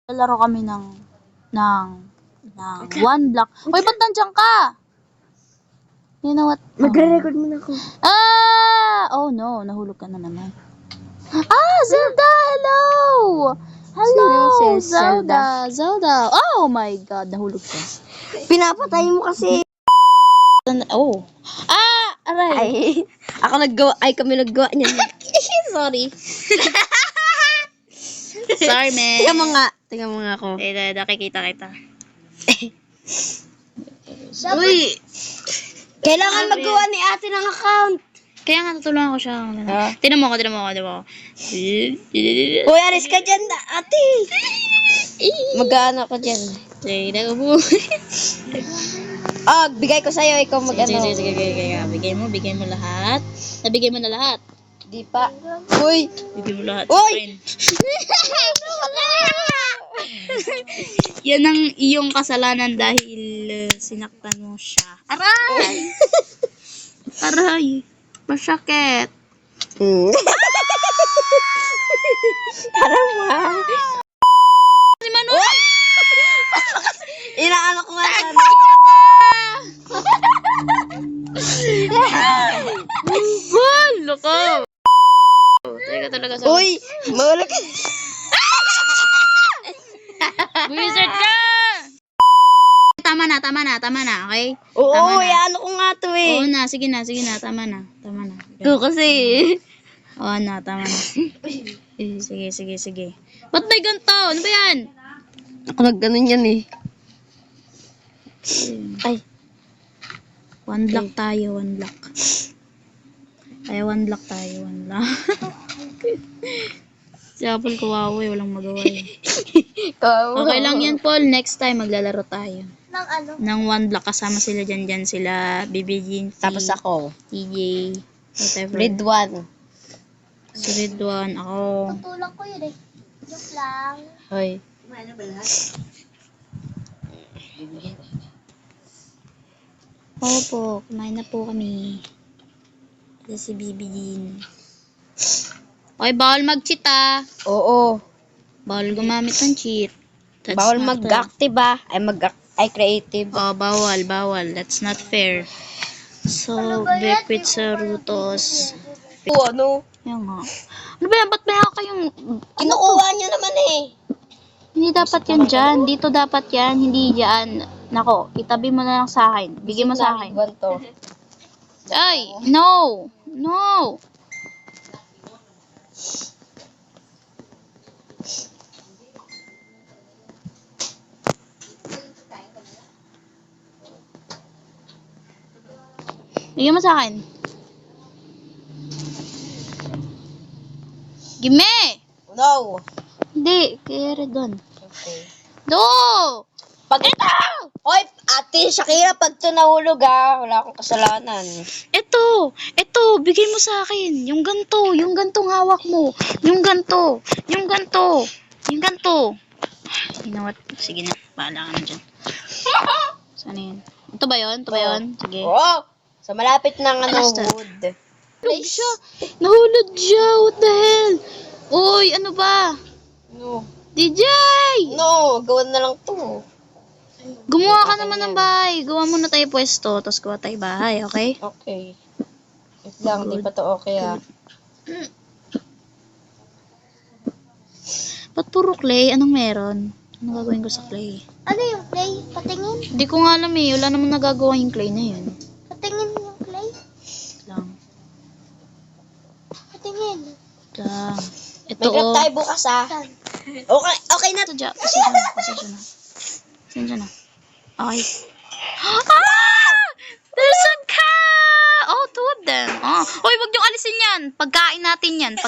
Laro kami ng one block. Hoy, ba't nandiyan ka? You know what? Magre-record muna ako. Oh no, nahulog ka na naman. Zelda, hello! Hello, Sino si Zelda. Oh my God, nahulog ka. Pinapatay mo kasi. Oh. Aray. Ay, ako naggawa. Ay, kami naggawa niyan. Sorry. Sorry, man. Tingnan mo nga ako. Nakikita kita. Uy! Kailangan magawa ni ate ng account. Kaya nga, tutulungan ko siya. Tinan mo ako. Uy, aris ka dyan, ate. Mag-ano ko dyan. Bigay ko sa'yo. Ikaw mag-ano. Sige. Bigay mo lahat. Nabigay mo na lahat. Di pa. Uy! Bigay mo lahat. Uy! Yan ang iyong kasalanan dahil sinaktan mo siya. Aray! Masakit. Parang Si Manuel! inaano ko nga sana. Loko! Teka talaga sa... Uy! Mawala ka. Wizard ka! Tama na, okay? Oo, Tama na. ano ko nga to eh. Oo na, sige na, tama na. Ito kasi. Oo na, tama na. Sige. Ba't may ganito? Ano ba yan? Ako nagganon yan eh. Ay. One block tayo. One block tayo. Si Apple kawawa eh, walang magawa eh. Okay lang yan, Paul. Next time, maglalaro tayo. Ng ano? Ng one block, kasama sila dyan sila, BBG, Tapos ako. TJ, whatever. Red 1. Si Ridwan, ako. Tutulak ko yun eh. Joke lang. Hoy. Ano ba lahat? Opo, kumain na po kami. Ito si BBG. Okay, bawal mag-cheat ah. Oo. Bawal gumamit ng cheat. That's Bawal not mag-active ah. Ay creative. Oh, bawal. That's not fair. So, break with Sarutos. Ano? Yan nga. Ano ba yan? Ba't may haka kayong... Kinukuha niyo naman eh. Hindi dapat yan dyan. Dito dapat yan. Hindi dyan. Nako, itabi mo na lang sa akin. Bigyan mo sa akin. To. Ay! No! Bigyan mo sa akin. Gimme! No. Hindi, kaya doon. Okay. Do! Pag ito! Hoy, ate Shakira, pag ito nahulog ah, wala akong kasalanan. Ito, bigay mo sa akin. Yung gantong hawak mo. Yung ganto. You know what? Sige na, bahala ka na dyan. Saan yun? Ito ba yun? Sige. Oo. Sa malapit ng Basta. wood. Nahulog siya. What the hell? Uy, ano ba? No. DJ! No, gawin na lang to. Gumawa ka naman ng bahay. Gawa muna tayo pwesto, tapos gawa tayo bahay, okay? Okay. Wait lang, di pa to okay ah. Ba't puro clay? Anong meron? Ano gagawin ko sa clay? Ano yung clay? Patingin? Hindi ko nga alam eh. Wala naman nagagawa yung clay na yun. Patingin yung clay? Lang. Patingin. Lang. Ito May grab tayo bukas ah. Okay na. Ito dyan. Pasensya na. Okay. There's a cow! Oh, two of them. Oh. Hoy, wag niyong alisin yan. Pagkain natin yan.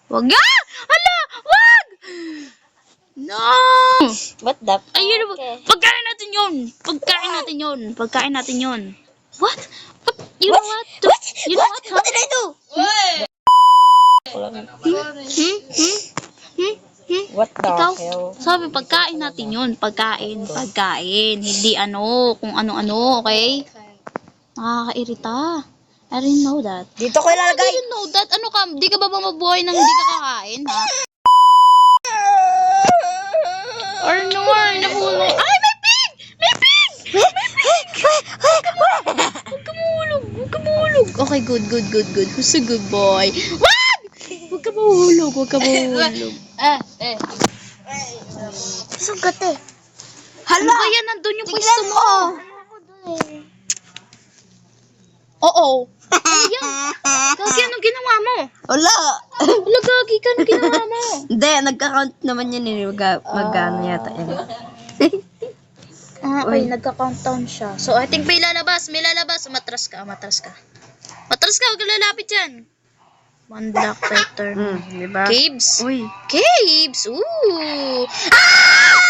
Wag ya! Hala! Wag! No! What the? Ayun, pagkain natin yun. What? You know what? What did I do? What the Ikaw, hell? sabi pagkain natin yun. Pagkain. Hindi kung ano-ano, okay? Nakakairita. I didn't know that. Dito ko I ilalagay. didn't know that. Ano ka? Di ka ba mabuhay nang hindi ka kakain, ha? good. Who's a good boy? Wag! Huwag ka mahulog. Sugat eh. Ano ba yan? Nandun yung pwesto mo. Oo. Ano yan? Gagi, anong ginawa mo? Wala. Wala, Gagi ka, anong ginawa mo? Hindi, nagka-count naman yun eh. Mag-ano yata yun. Okay, nagka-countdown siya. So, I think may lalabas. Matras ka. Matras ka, huwag ka lalapit dyan. One black letter. Diba? Caves? Uy. Caves! Ooh! Ah!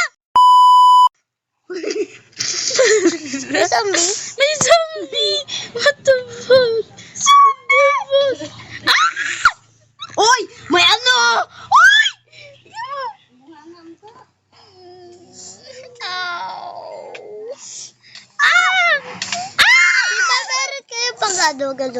May zombie? May zombie! What the fuck? Uy! May ano! Uy! Ow! Ah! Diba meron kayo pang gado-gado?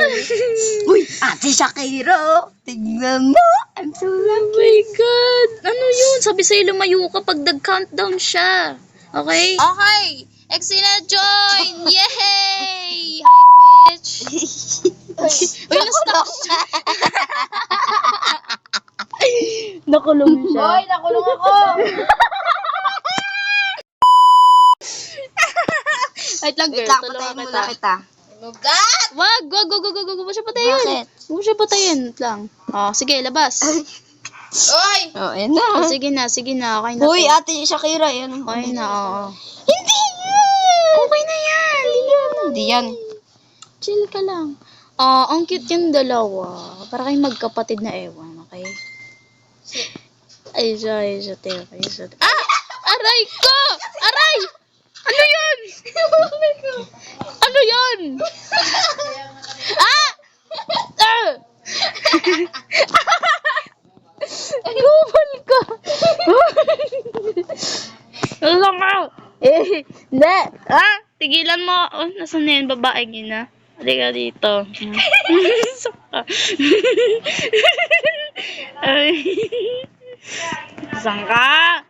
Uy! Ate Shakira! Tignan mo! I'm so Oh lucky! my God! Ano yun? Sabi sa'yo lumayo ka pag nag-countdown siya. Okay? Okay! Exina join! Yay! Hi, bitch! Uy, na-stuck siya. Nakulong siya. Hoy! Nakulong ako! Wait lang, girl. Wait lang, Tulungan patayin muna kita. Mugat! Wag! Huwag mo siya patayin. Bakit? Huwag mo siya patayin. Wait lang. Oh, sige, labas. Oy! Oh, ayan na. Oh, sige na. Okay na. Uy, to. Ate Shakira, yan. Okay na, oo. Hindi yan! Okay na yan. Hindi yan. Chill ka lang. Ang cute yung dalawa. Para kayong magkapatid na ewan, okay? Ay, siya, teo. Ah! Aray ko! Aray! Ano yun? Ano yun? Ah! Ah! Gumal ka! Alam mo! Hindi! Ah! Tigilan mo! Oh, nasan na yun? Babaeng yun na. Halika dito. Saka. Ay. Saan ka?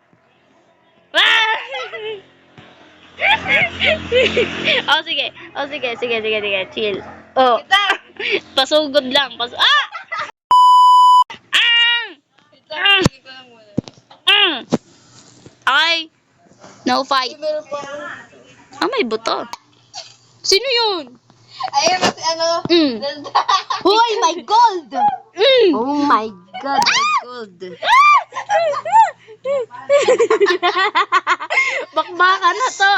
Ah! Sige. Chill. Oh. Pasugod lang. Ah! Okay. No fight. May buto. Sino yun? Ayun kasi ano. Hoy, my gold! Oh my God, my gold. Bakbaka na to.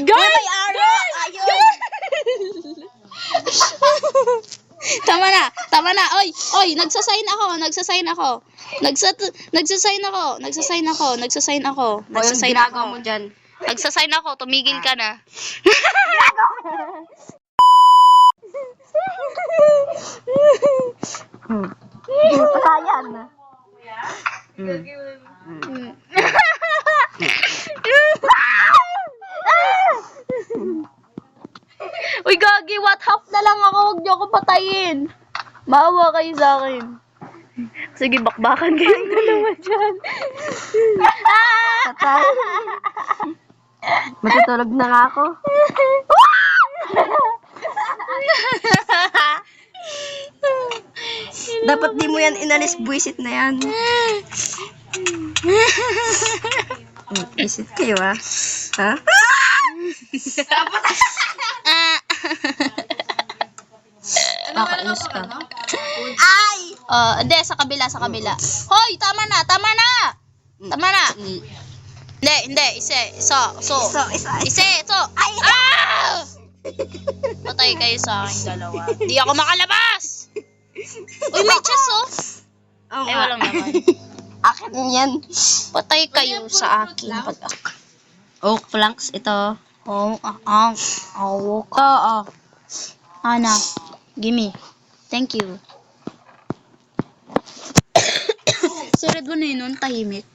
Guard! May araw! Ayun! Tama na. Oy, nagsasign ako. Anong ginagawa mo dyan? Nagsasign ako, tumigil ka na. Patayan. Uy, Gagi, what half na lang ako, huwag niyo ako patayin. Maawa kayo sa akin. Sige, bakbakan kayong dalawa dyan. Patay. Matutulog na nga ako. Dapat di mo yan inalis, buwisit na yan. Buwisit kayo ha? Ha? Nakainis ka. Ay! Hindi, sa kabila. Hoy, tama na. Hindi, isa. Ay! Ah! Patay kayo sa aking dalawa. Hindi ako makalabas! Uy, may chest, oh. Oo Ay, nga. walang naman. Akin yan. Patay kayo sa aking pag-ak. Oak planks ito. Oh, Oo. Ana, gimme. Thank you. Si Red One nun, tahimik.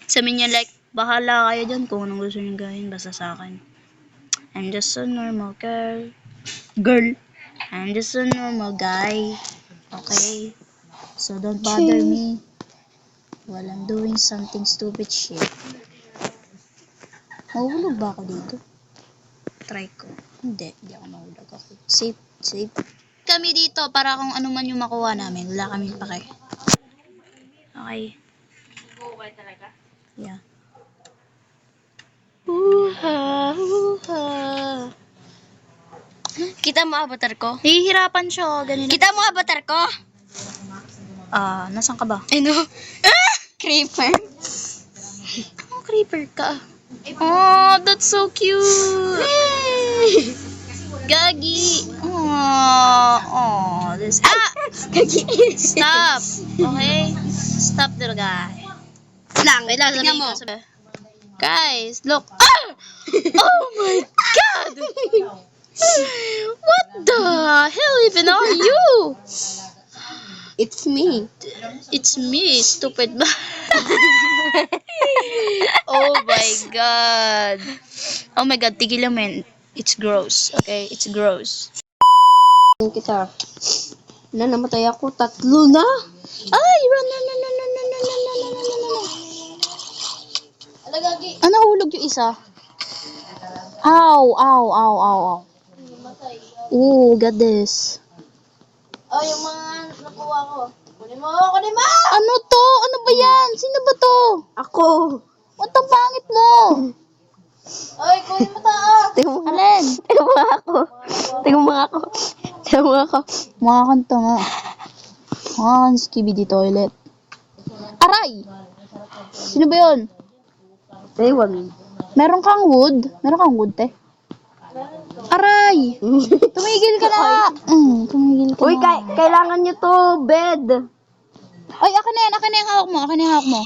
Sabi niya like, bahala kayo dyan kung anong gusto niyo gawin, basta sa akin. I'm just a normal girl. I'm just a normal guy. Okay? So don't bother me while I'm doing something stupid shit. Mahulog ba ako dito? Try ko. Hindi ako mahulog ako. Safe. Kami dito para kung ano man yung makuha namin. Wala kami pake. Okay. Okay talaga? Yeah. Kita mo avatar ko? Hihirapan siya, oh. Ganun. Kita mo avatar ko? Nasaan ka ba? Ano? Creeper. Oh, creeper ka. Oh, that's so cute. Gagi. Oh, this. Stop. Okay? Stop there, guy. Lang, Wait lang, tingnan sabihin mo. ko, guys, look. Ah! Oh my God! What the hell even are you? It's me. It's me, stupid ba? Oh my God. Oh my God, tigilan mo yun. It's gross. Okay? It's gross. Kita. Namatay ako. 3 na. Ay! Run. Ano hulog yung isa? Ow. Ooh, got this. Oh, yung mga nakuha ko. Kunin mo! Ano to? Ano ba yan? Sino ba to? Ako. What the pangit mo? Oy, kunin mo ta! Tingnan mo. Alin? Tingnan mo ako. Mga kanta nga. Mga kanta Skibidi Toilet. Aray! Sino ba yun? Ewan. Meron kang wood? te? Aray! Tumigil ka na! Tumigil ka Uy, na. kailangan nyo to, bed. Ay, akin na yung hawak mo.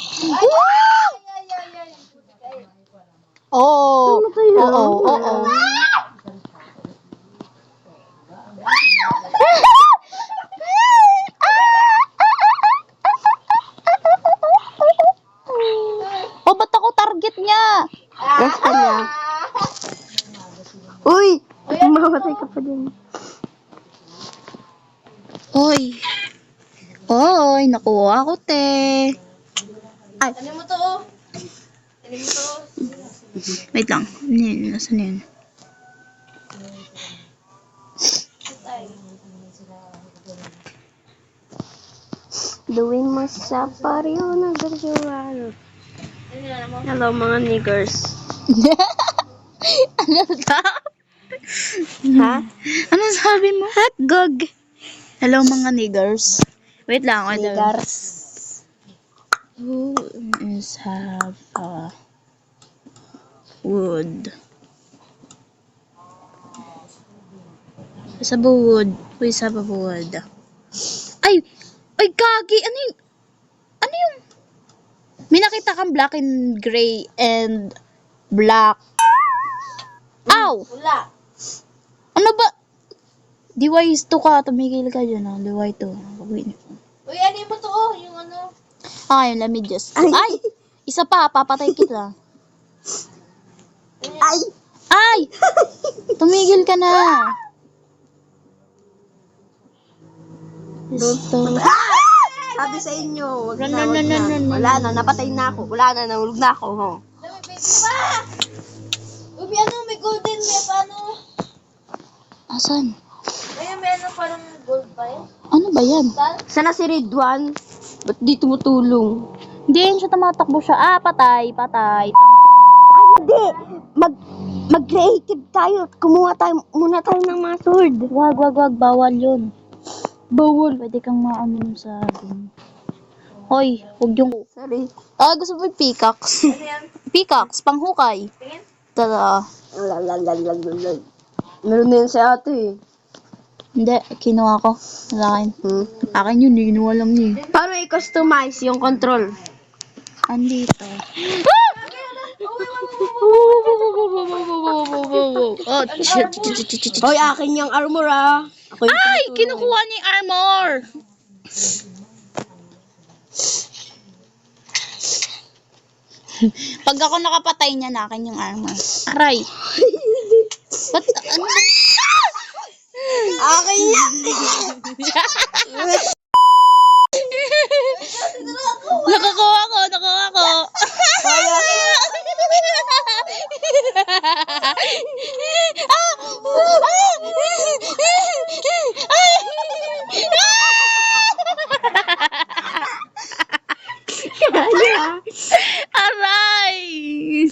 Oo. Oh, ba't ako target niya? Gusto niya. Uy! Mamatay ka pa din. Oy, nakuha ko, te. Ay. Ano mo to? Wait lang. Nasaan yun? Doing mo sa pariyo na garjuan. Hello mga niggers. Ano ba? Ha? Ano sabi mo? Hotdog. Hello mga niggers. Wait lang. Niggers. Who is have a wood? Sa wood. Who is have a wood? Ay, gagi. Ano yung? May nakita kang black and gray and black. Ow! Wala. Ano ba? DY2 ka. Tumigil ka dyan. DY2. Uy, ano mo to? Yung ano? Yung lamidjas. Ay! Isa pa. Papatay kita. Ay! Tumigil ka na. Sabi sa inyo, wag Run, na, run, wag run, na. run, run, Wala na, napatay na ako. Wala na, nahulog na ako. Ho. Ubi, ano, may golden, may paano? Asan? Ayun, may ano, parang gold pa yun. Ano ba yan? Sana si Ridwan? Ba't di tumutulong? Hindi yun siya tumatakbo siya. Patay. Ay, hindi! Mag-creative tayo. Kumuha tayo, muna tayo ng mga sword. Wag. Bawal yun. Bawal. Pwede kang maamin sa akin. Hoy, huwag yung... Sorry. Gusto mo yung pickaxe? Pickaxe, panghukay. Tada. Meron na yun si ate eh. Hindi, kinuha ko. Sa akin. Akin yun, hindi kinuha lang niya. Paano i-customize yung control? Andito. Oh, Hoy, akin yung armor ah. Ako yung Ay! tumutulong. Kinukuha niya yung armor! Pag ako nakapatay niya, na akin yung armor. Aray! Ba't, ano ba? Akin yan! Nakakuha ko! Aray!